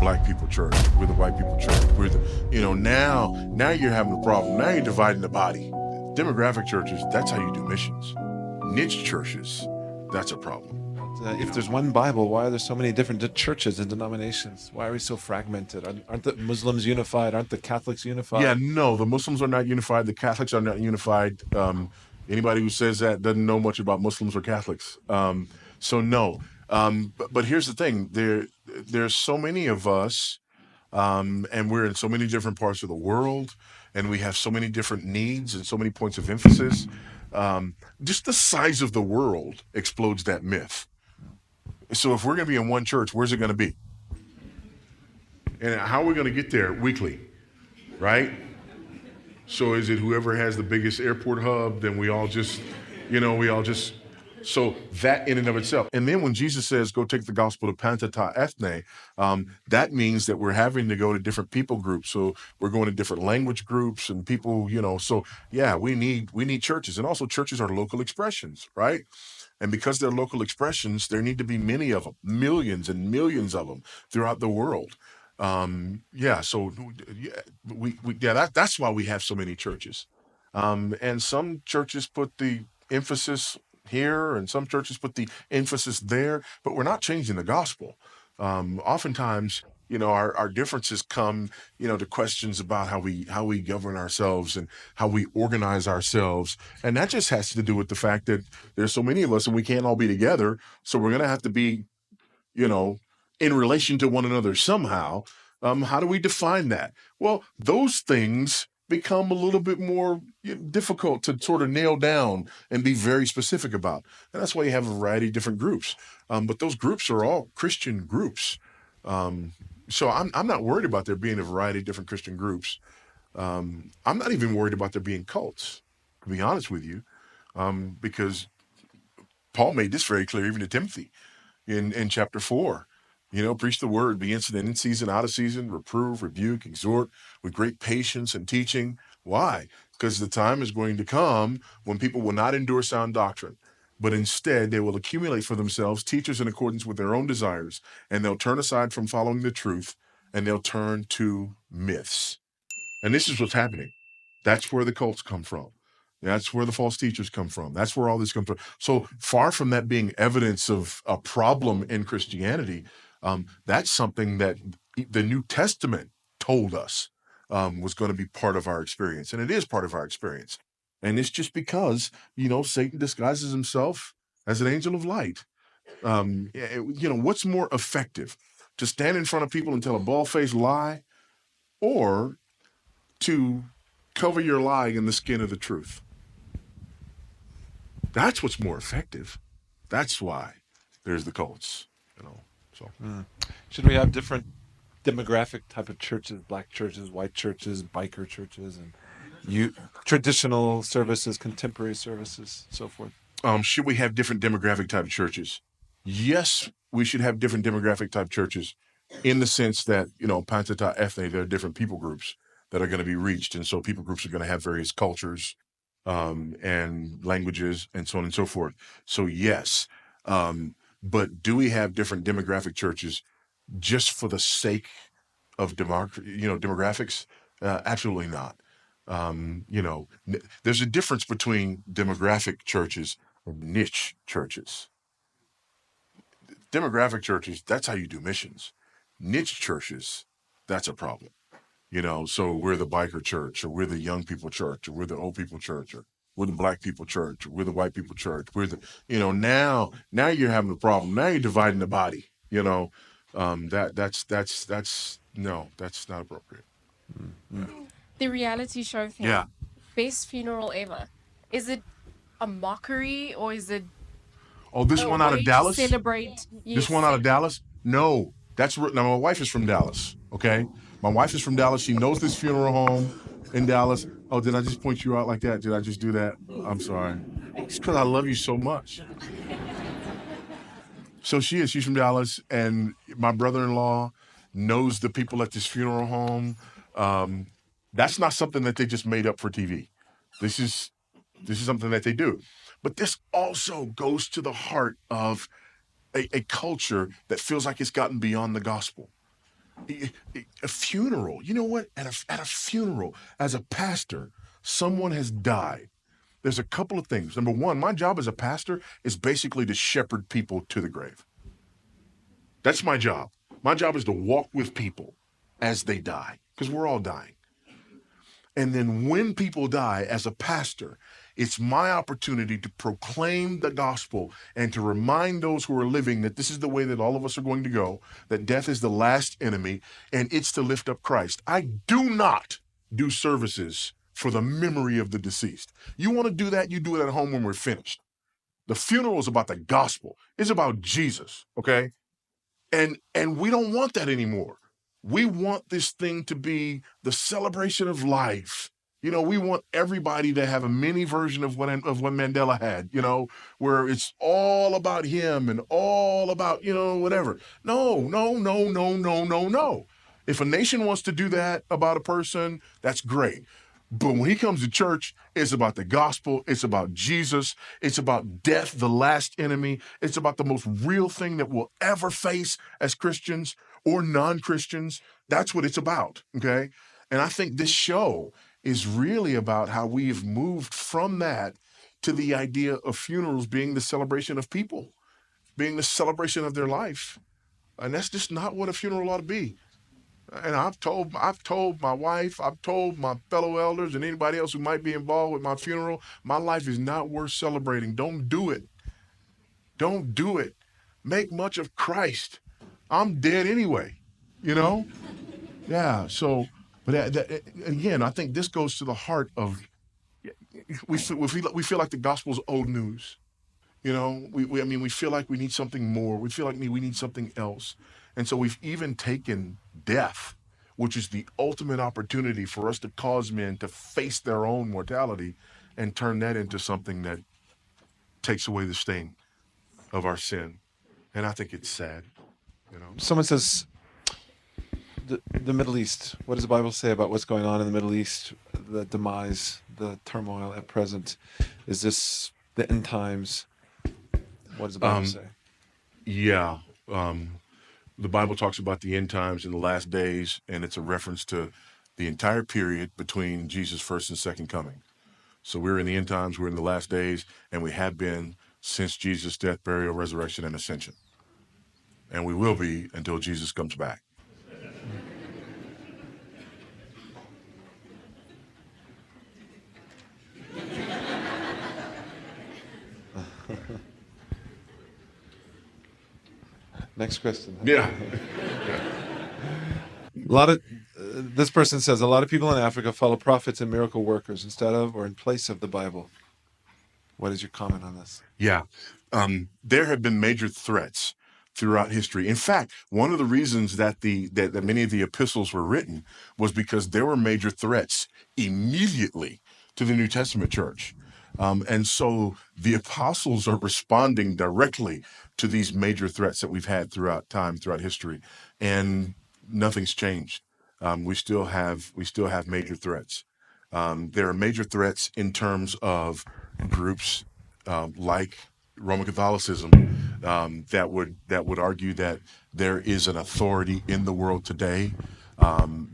black people church. We're the white people church. We're the, now you're having a problem. Now you're dividing the body. Demographic churches, that's how you do missions. Niche churches, that's a problem. If there's one Bible, why are there so many different churches and denominations? Why are we so fragmented? Aren't the Muslims unified? Aren't the Catholics unified? Yeah, no, the Muslims are not unified. The Catholics are not unified. Anybody who says that doesn't know much about Muslims or Catholics. So no. But here's the thing: there's so many of us, and we're in so many different parts of the world, and we have so many different needs and so many points of emphasis. Just the size of the world explodes that myth. So if we're going to be in one church, where's it going to be? And how are we going to get there weekly, right? So is it whoever has the biggest airport hub, then we all just, so that in and of itself. And then when Jesus says, go take the gospel to pantata ethne, that means that we're having to go to different people groups. So we're going to different language groups and people, so yeah, we need churches. And also churches are local expressions, right? And because they're local expressions, there need to be many of them, millions and millions of them throughout the world. That's why we have so many churches. And some churches put the emphasis here and some churches put the emphasis there, but we're not changing the gospel. Oftentimes, our differences come, to questions about how we govern ourselves and how we organize ourselves. And that just has to do with the fact that there's so many of us and we can't all be together. So we're going to have to be, in relation to one another somehow. How do we define that? Well, those things become a little bit more difficult to sort of nail down and be very specific about. And that's why you have a variety of different groups. But those groups are all Christian groups. So I'm not worried about there being a variety of different Christian groups. I'm not even worried about there being cults, to be honest with you, because Paul made this very clear even to Timothy in chapter 4. Preach the word, be instant in season, out of season, reprove, rebuke, exhort with great patience and teaching. Why? Because the time is going to come when people will not endure sound doctrine, but instead they will accumulate for themselves teachers in accordance with their own desires, and they'll turn aside from following the truth, and they'll turn to myths. And this is what's happening. That's where the cults come from. That's where the false teachers come from. That's where all this comes from. So far from that being evidence of a problem in Christianity, that's something that the New Testament told us was going to be part of our experience. And it is part of our experience. And it's just because, Satan disguises himself as an angel of light. What's more effective? To stand in front of people and tell a bald-faced lie, or to cover your lie in the skin of the truth? That's what's more effective. That's why there's the cults, So Should we have different demographic type of churches, black churches, white churches, biker churches, and traditional services, contemporary services, so forth? Should we have different demographic type churches? Yes, we should have different demographic type churches in the sense that, pantata ethne, there are different people groups that are going to be reached. And so people groups are going to have various cultures and languages and so on and so forth. So yes, but do we have different demographic churches just for the sake of demographics? Absolutely not. There's a difference between demographic churches and niche churches. Demographic churches, that's how you do missions. Niche churches, that's a problem. So we're the biker church, or we're the young people church, or we're the old people church, or we're the black people church, or we're the white people church. We're the, now you're having a problem. Now you're dividing the body. That's not appropriate. Mm-hmm. The reality show thing. Yeah. Best funeral ever. Is it a mockery or is it? Oh, this one out of Dallas? Celebrate. This one out of Dallas? No, now my wife is from Dallas. Okay. My wife is from Dallas. She knows this funeral home in Dallas. Oh, did I just point you out like that? Did I just do that? I'm sorry. It's because I love you so much. So she's from Dallas, and my brother-in-law knows the people at this funeral home. That's not something that they just made up for TV. This is something that they do. But this also goes to the heart of a culture that feels like it's gotten beyond the gospel. A funeral. You know what? At a funeral, as a pastor, someone has died. There's a couple of things. Number one, my job as a pastor is basically to shepherd people to the grave. That's my job. My job is to walk with people as they die, because we're all dying. And then when people die, as a pastor, it's my opportunity to proclaim the gospel and to remind those who are living that this is the way that all of us are going to go, that death is the last enemy, and it's to lift up Christ. I do not do services for the memory of the deceased. You want to do that, you do it at home when we're finished. The funeral is about the gospel. It's about Jesus, okay? And we don't want that anymore. We want this thing to be the celebration of life. You know, we want everybody to have a mini version of what Mandela had, you know, where it's all about him and all about, you know, whatever. No, no, no, no, no, no, no. If a nation wants to do that about a person, that's great. But when he comes to church, it's about the gospel. It's about Jesus. It's about death, the last enemy. It's about the most real thing that we'll ever face as Christians or non-Christians. That's what it's about, okay? And I think this show is really about how we've moved from that to the idea of funerals being the celebration of people, being the celebration of their life. And that's just not what a funeral ought to be. And I've told my wife, I've told my fellow elders and anybody else who might be involved with my funeral, my life is not worth celebrating. Don't do it. Don't do it. Make much of Christ. I'm dead anyway, you know? Yeah, so, but again, I think this goes to the heart of, we feel like the gospel's old news. You know, I mean, we feel like we need something more. We feel like we need something else. And so we've even taken death, which is the ultimate opportunity for us to cause men to face their own mortality, and turn that into something that takes away the sting of our sin. And I think it's sad, you know. Someone says, the Middle East, what does the Bible say about what's going on in the Middle East, the demise, the turmoil at present? Is this the end times? What does the Bible say? Yeah. The Bible talks about the end times and the last days, and it's a reference to the entire period between Jesus' first and second coming. So we're in the end times, we're in the last days, and we have been since Jesus' death, burial, resurrection, and ascension. And we will be until Jesus comes back. Next question. Yeah. This person says, a lot of people in Africa follow prophets and miracle workers instead of or in place of the Bible. What is your comment on this? Yeah. There have been major threats throughout history. In fact, one of the reasons that that many of the epistles were written was because there were major threats immediately to the New Testament church. And so the apostles are responding directly to these major threats that we've had throughout time, throughout history, and nothing's changed. We still have major threats. There are major threats in terms of groups like Roman Catholicism that would argue that there is an authority in the world today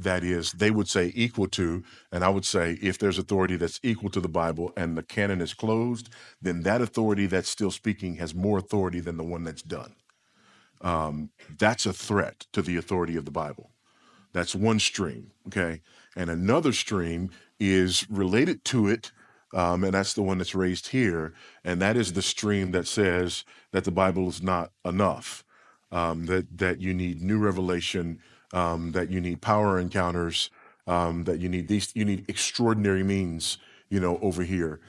that is, they would say, equal to, and I would say if there's authority that's equal to the Bible and the canon is closed, then that authority that's still speaking has more authority than the one that's done. That's a threat to the authority of the Bible. That's one stream, okay? And another stream is related to it, and that's the one that's raised here, and that is the stream that says that the Bible is not enough, that you need new revelation, that you need power encounters, that you need extraordinary means, you know, over here,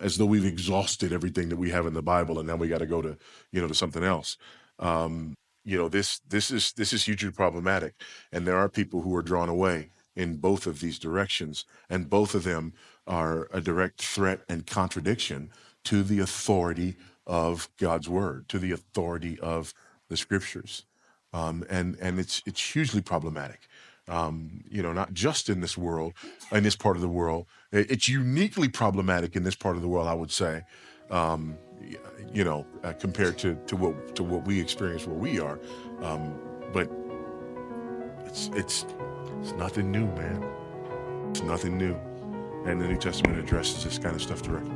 as though we've exhausted everything that we have in the Bible, and now we got to go to, you know, to something else. You know, this is hugely problematic, and there are people who are drawn away in both of these directions, and both of them are a direct threat and contradiction to the authority of God's word, to the authority of the scriptures, and it's hugely problematic. You know, not just in this world, in this part of the world, it's uniquely problematic in this part of the world, I would say. You know, compared to what we experience where we are, but It's nothing new, man. It's nothing new. And the New Testament addresses this kind of stuff directly.